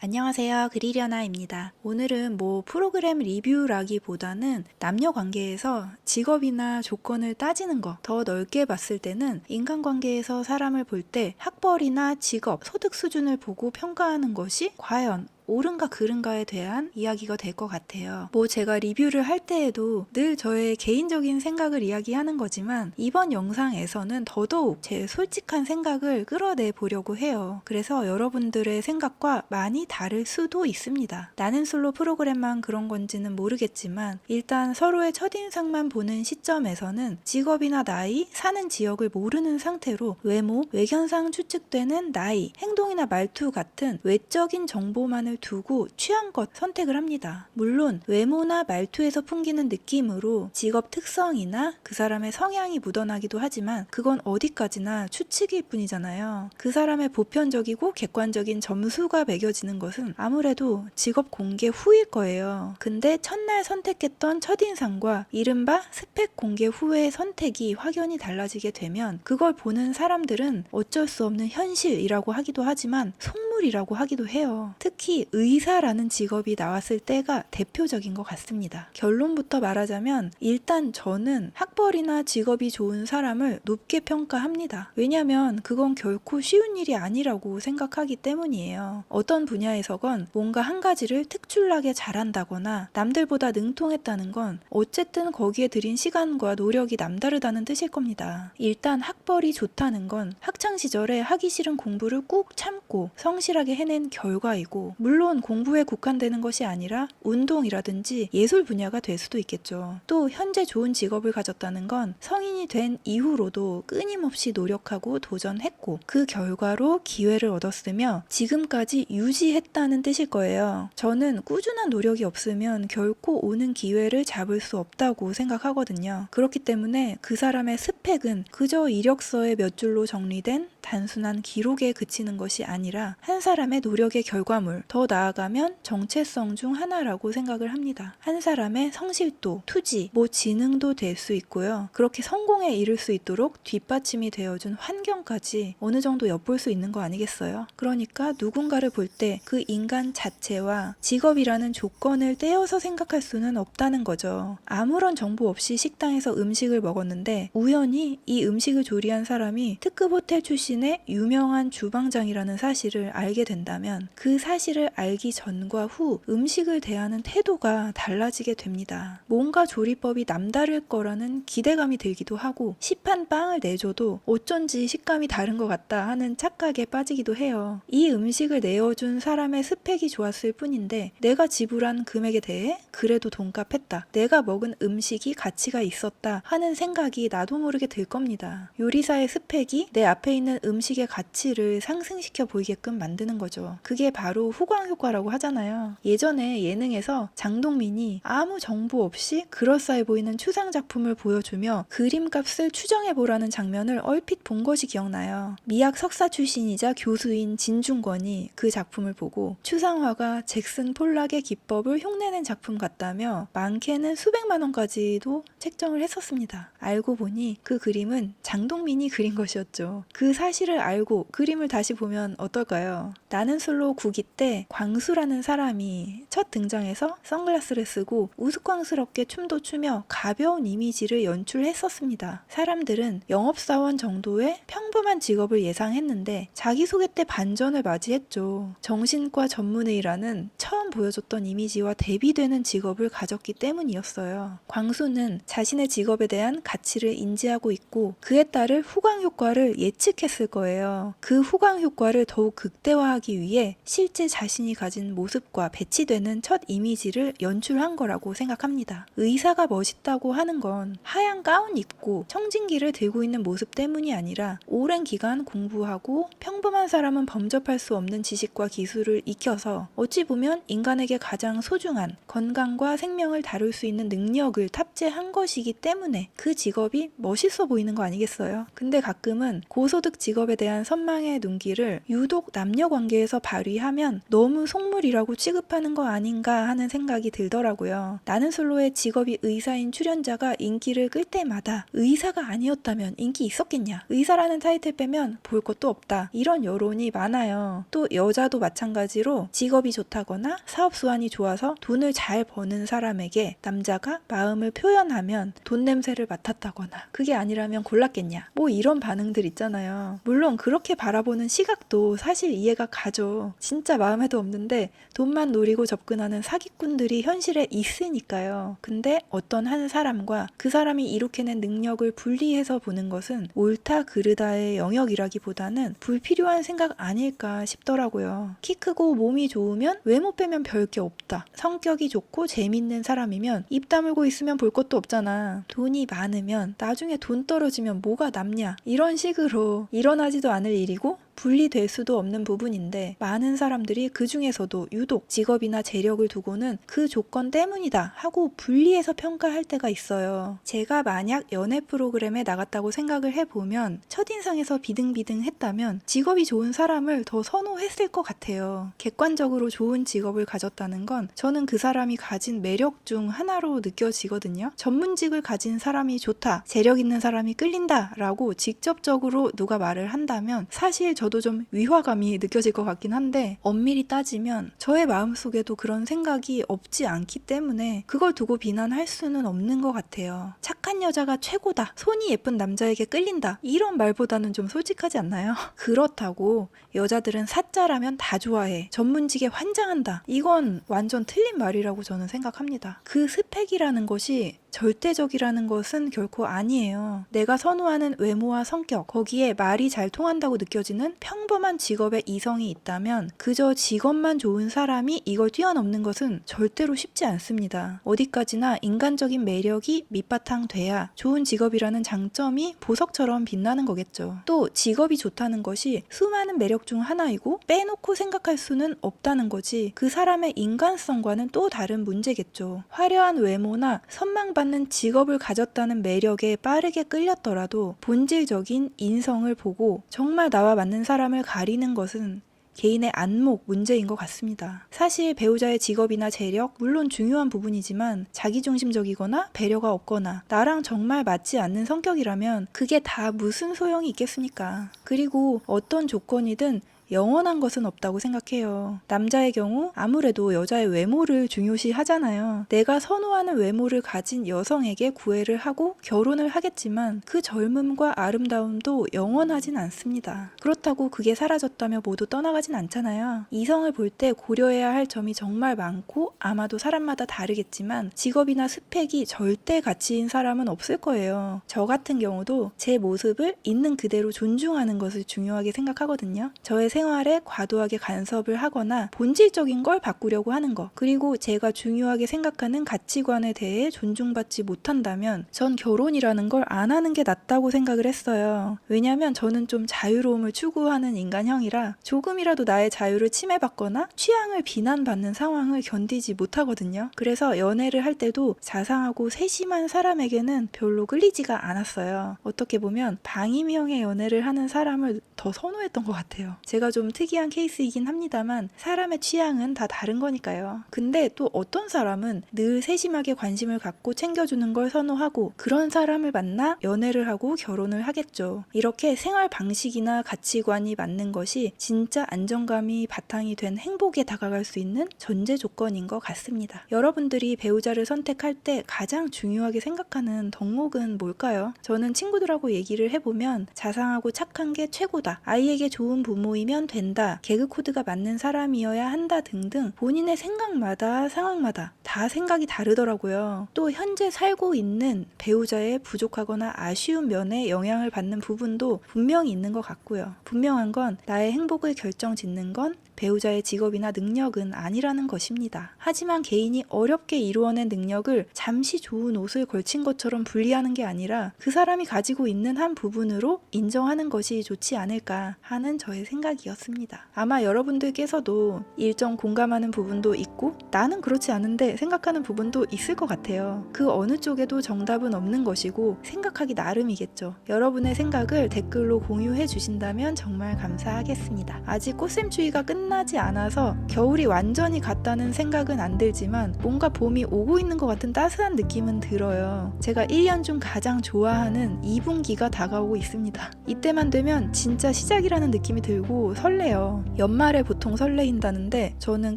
안녕하세요. 그리려나입니다. 오늘은 프로그램 리뷰라기보다는 남녀 관계에서 직업이나 조건을 따지는 거 더 넓게 봤을 때는 인간관계에서 사람을 볼 때 학벌이나 직업, 소득 수준을 보고 평가하는 것이 과연 옳은가 그른가에 대한 이야기가 될 것 같아요. 제가 리뷰를 할 때에도 늘 저의 개인적인 생각을 이야기하는 거지만 이번 영상에서는 더더욱 제 솔직한 생각을 끌어내 보려고 해요. 그래서 여러분들의 생각과 많이 다를 수도 있습니다. 나는 솔로 프로그램만 그런 건지는 모르겠지만 일단 서로의 첫인상만 보는 시점에서는 직업이나 나이, 사는 지역을 모르는 상태로 외모, 외견상 추측되는 나이, 행동이나 말투 같은 외적인 정보만을 두고 취향껏 선택을 합니다. 물론 외모나 말투에서 풍기는 느낌으로 직업 특성이나 그 사람의 성향이 묻어나기도 하지만 그건 어디까지나 추측일 뿐이잖아요. 그 사람의 보편적이고 객관적인 점수가 매겨지는 것은 아무래도 직업 공개 후일 거예요. 근데 첫날 선택했던 첫인상과 이른바 스펙 공개 후의 선택이 확연히 달라지게 되면 그걸 보는 사람들은 어쩔 수 없는 현실이라고 하기도 하지만 속물이라고 하기도 해요. 특히 의사라는 직업이 나왔을 때가 대표적인 것 같습니다. 결론부터 말하자면 일단 저는 학벌이나 직업이 좋은 사람을 높게 평가합니다. 왜냐면 그건 결코 쉬운 일이 아니라고 생각하기 때문이에요. 어떤 분야에서건 뭔가 한 가지를 특출나게 잘한다거나 남들보다 능통했다는 건 어쨌든 거기에 들인 시간과 노력이 남다르다는 뜻일 겁니다. 일단 학벌이 좋다는 건 학창시절에 하기 싫은 공부를 꾹 참고 성실하게 해낸 결과이고 물론 공부에 국한되는 것이 아니라 운동이라든지 예술 분야가 될 수도 있겠죠. 또 현재 좋은 직업을 가졌다는 건 성인이 된 이후로도 끊임없이 노력하고 도전했고 그 결과로 기회를 얻었으며 지금까지 유지했다는 뜻일 거예요. 저는 꾸준한 노력이 없으면 결코 오는 기회를 잡을 수 없다고 생각하거든요. 그렇기 때문에 그 사람의 스펙은 그저 이력서에 몇 줄로 정리된 단순한 기록에 그치는 것이 아니라 한 사람의 노력의 결과물, 더 나아가면 정체성 중 하나라고 생각을 합니다. 한 사람의 성실도, 투지, 지능도 될 수 있고요. 그렇게 성공에 이를 수 있도록 뒷받침이 되어준 환경까지 어느 정도 엿볼 수 있는 거 아니겠어요? 그러니까 누군가를 볼 때 그 인간 자체와 직업이라는 조건을 떼어서 생각할 수는 없다는 거죠. 아무런 정보 없이 식당에서 음식을 먹었는데 우연히 이 음식을 조리한 사람이 특급 호텔 출신의 유명한 주방장이라는 사실을 알게 된다면 그 사실을 알기 전과 후 음식을 대하는 태도가 달라지게 됩니다. 뭔가 조리법이 남다를 거라는 기대감이 들기도 하고 시판 빵을 내줘도 어쩐지 식감이 다른 것 같다 하는 착각에 빠지기도 해요. 이 음식을 내어준 사람의 스펙이 좋았을 뿐인데 내가 지불한 금액에 대해 그래도 돈값했다. 내가 먹은 음식이 가치가 있었다 하는 생각이 나도 모르게 들 겁니다. 요리사의 스펙이 내 앞에 있는 음식의 가치를 상승시켜 보이게끔 만드는 거죠. 그게 바로 후광 효과라고 하잖아요. 예전에 예능에서 장동민이 아무 정보 없이 그럴싸해 보이는 추상 작품을 보여주며 그림값을 추정해보라는 장면을 얼핏 본 것이 기억나요. 미학 석사 출신이자 교수인 진중권이 그 작품을 보고 추상화가 잭슨 폴락의 기법을 흉내낸 작품 같다며 많게는 수백만 원까지도 책정을 했었습니다. 알고 보니 그 그림은 장동민이 그린 것이었죠. 그 사실을 알고 그림을 다시 보면 어떨까요? 나는 솔로 9기 때 광수라는 사람이 첫 등장해서 선글라스를 쓰고 우스꽝스럽게 춤도 추며 가벼운 이미지를 연출했었습니다. 사람들은 영업사원 정도의 평범한 직업을 예상했는데 자기소개 때 반전을 맞이했죠. 정신과 전문의 라는 처음 보여줬던 이미지와 대비되는 직업을 가졌기 때문이었어요. 광수는 자신의 직업에 대한 가치를 인지하고 있고 그에 따른 후광 효과를 예측했을 거예요. 그 후광 효과를 더욱 극대화하기 위해 실제 자신이 가진 모습과 배치되는 첫 이미지를 연출한 거라고 생각합니다. 의사가 멋있다고 하는 건 하얀 가운 입고 청진기를 들고 있는 모습 때문이 아니라 오랜 기간 공부하고 평범한 사람은 범접할 수 없는 지식과 기술을 익혀서 어찌 보면 인간에게 가장 소중한 건강과 생명을 다룰 수 있는 능력을 탑재한 것이기 때문에 그 직업이 멋있어 보이는 거 아니겠어요? 근데 가끔은 고소득 직업에 대한 선망의 눈길을 유독 남녀 관계에서 발휘하면 너무 속물이라고 취급하는 거 아닌가 하는 생각이 들더라고요. 나는 솔로의 직업이 의사인 출연자가 인기를 끌 때마다 의사가 아니었다면 인기 있었겠냐? 의사라는 타이틀 빼면 볼 것도 없다. 이런 여론이 많아요. 또 여자도 마찬가지로 직업이 좋다거나 사업 수완이 좋아서 돈을 잘 버는 사람에게 남자가 마음을 표현하면 돈 냄새를 맡았다거나 그게 아니라면 골랐겠냐? 뭐 이런 반응들 있잖아요. 물론 그렇게 바라보는 시각도 사실 이해가 가죠. 진짜 마음에도 없는데 돈만 노리고 접근하는 사기꾼들이 현실에 있으니까요. 근데 어떤 한 사람과 그 사람이 이룩해낸 능력을 분리해서 보는 것은 옳다 그르다의 영역이라기보다는 불필요한 생각 아닐까 싶더라고요. 키 크고 몸이 좋으면 외모 빼면 별 게 없다. 성격이 좋고 재밌는 사람이면 입 다물고 있으면 볼 것도 없잖아. 돈이 많으면 나중에 돈 떨어지면 뭐가 남냐. 이런 식으로 일어나지도 않을 일이고 분리될 수도 없는 부분인데 많은 사람들이 그 중에서도 유독 직업이나 재력을 두고는 그 조건 때문이다 하고 분리해서 평가할 때가 있어요. 제가 만약 연애 프로그램에 나갔다고 생각을 해보면 첫인상에서 비등비등했다면 직업이 좋은 사람을 더 선호했을 것 같아요. 객관적으로 좋은 직업을 가졌다는 건 저는 그 사람이 가진 매력 중 하나로 느껴지거든요. 전문직을 가진 사람이 좋다, 재력 있는 사람이 끌린다 라고 직접적으로 누가 말을 한다면 사실 저도 좀 위화감이 느껴질 것 같긴 한데 엄밀히 따지면 저의 마음속에도 그런 생각이 없지 않기 때문에 그걸 두고 비난할 수는 없는 것 같아요. 착한 여자가 최고다, 손이 예쁜 남자에게 끌린다 이런 말보다는 좀 솔직하지 않나요? 그렇다고 여자들은 사짜라면 다 좋아해, 전문직에 환장한다, 이건 완전 틀린 말이라고 저는 생각합니다. 그 스펙이라는 것이 절대적이라는 것은 결코 아니에요. 내가 선호하는 외모와 성격, 거기에 말이 잘 통한다고 느껴지는 평범한 직업에 이성이 있다면 그저 직업만 좋은 사람이 이걸 뛰어넘는 것은 절대로 쉽지 않습니다. 어디까지나 인간적인 매력이 밑바탕 돼야 좋은 직업이라는 장점이 보석처럼 빛나는 거겠죠. 또 직업이 좋다는 것이 수많은 매력 중 하나이고 빼놓고 생각할 수는 없다는 거지 그 사람의 인간성과는 또 다른 문제겠죠. 화려한 외모나 선망받는 직업을 가졌다는 매력에 빠르게 끌렸더라도 본질적인 인성을 보고 정말 나와 맞는 사람을 가리는 것은 개인의 안목 문제인 것 같습니다. 사실 배우자의 직업이나 재력 물론 중요한 부분이지만 자기중심적이거나 배려가 없거나 나랑 정말 맞지 않는 성격이라면 그게 다 무슨 소용이 있겠습니까? 그리고 어떤 조건이든 영원한 것은 없다고 생각해요. 남자의 경우 아무래도 여자의 외모를 중요시 하잖아요. 내가 선호하는 외모를 가진 여성에게 구애를 하고 결혼을 하겠지만 그 젊음과 아름다움도 영원하진 않습니다. 그렇다고 그게 사라졌다며 모두 떠나가진 않잖아요. 이성을 볼 때 고려해야 할 점이 정말 많고 아마도 사람마다 다르겠지만 직업이나 스펙이 절대 가치인 사람은 없을 거예요. 저 같은 경우도 제 모습을 있는 그대로 존중하는 것을 중요하게 생각하거든요. 저의 생활에 과도하게 간섭을 하거나 본질적인 걸 바꾸려고 하는 것, 그리고 제가 중요하게 생각하는 가치관에 대해 존중받지 못한다면 전 결혼이라는 걸 안 하는 게 낫다고 생각을 했어요. 왜냐면 저는 좀 자유로움을 추구하는 인간형이라 조금이라도 나의 자유를 침해받거나 취향을 비난받는 상황을 견디지 못하거든요. 그래서 연애를 할 때도 자상하고 세심한 사람에게는 별로 끌리지가 않았어요. 어떻게 보면 방임형의 연애를 하는 사람을 더 선호했던 것 같아요. 제가 좀 특이한 케이스이긴 합니다만 사람의 취향은 다 다른 거니까요. 근데 또 어떤 사람은 늘 세심하게 관심을 갖고 챙겨주는 걸 선호하고 그런 사람을 만나 연애를 하고 결혼을 하겠죠. 이렇게 생활 방식이나 가치관이 맞는 것이 진짜 안정감이 바탕이 된 행복에 다가갈 수 있는 전제 조건인 것 같습니다. 여러분들이 배우자를 선택할 때 가장 중요하게 생각하는 덕목은 뭘까요? 저는 친구들하고 얘기를 해보면 자상하고 착한 게 최고다, 아이에게 좋은 부모이면 된다, 개그 코드가 맞는 사람이어야 한다 등등 본인의 생각마다 상황마다 다 생각이 다르더라고요. 또 현재 살고 있는 배우자의 부족하거나 아쉬운 면에 영향을 받는 부분도 분명히 있는 것 같고요. 분명한 건 나의 행복을 결정짓는 건 배우자의 직업이나 능력은 아니라는 것입니다. 하지만 개인이 어렵게 이루어낸 능력을 잠시 좋은 옷을 걸친 것처럼 분리하는 게 아니라 그 사람이 가지고 있는 한 부분으로 인정하는 것이 좋지 않을까 하는 저의 생각이었습니다. 아마 여러분들께서도 일정 공감하는 부분도 있고 나는 그렇지 않은데 생각하는 부분도 있을 것 같아요. 그 어느 쪽에도 정답은 없는 것이고 생각하기 나름이겠죠. 여러분의 생각을 댓글로 공유해 주신다면 정말 감사하겠습니다. 아직 꽃샘추위가 끝나지 끝나지 않아서 겨울이 완전히 갔다는 생각은 안 들지만 뭔가 봄이 오고 있는 것 같은 따스한 느낌은 들어요. 제가 1년 중 가장 좋아하는 2분기가 다가오고 있습니다. 이때만 되면 진짜 시작이라는 느낌이 들고 설레요. 연말에 보통 설레인다는데 저는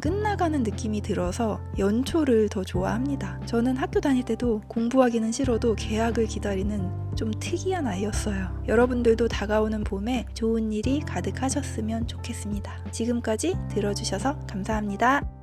끝나가는 느낌이 들어서 연초를 더 좋아합니다. 저는 학교 다닐 때도 공부하기는 싫어도 개학을 기다리는 좀 특이한 아이였어요. 여러분들도 다가오는 봄에 좋은 일이 가득하셨으면 좋겠습니다. 지금까지 들어주셔서 감사합니다.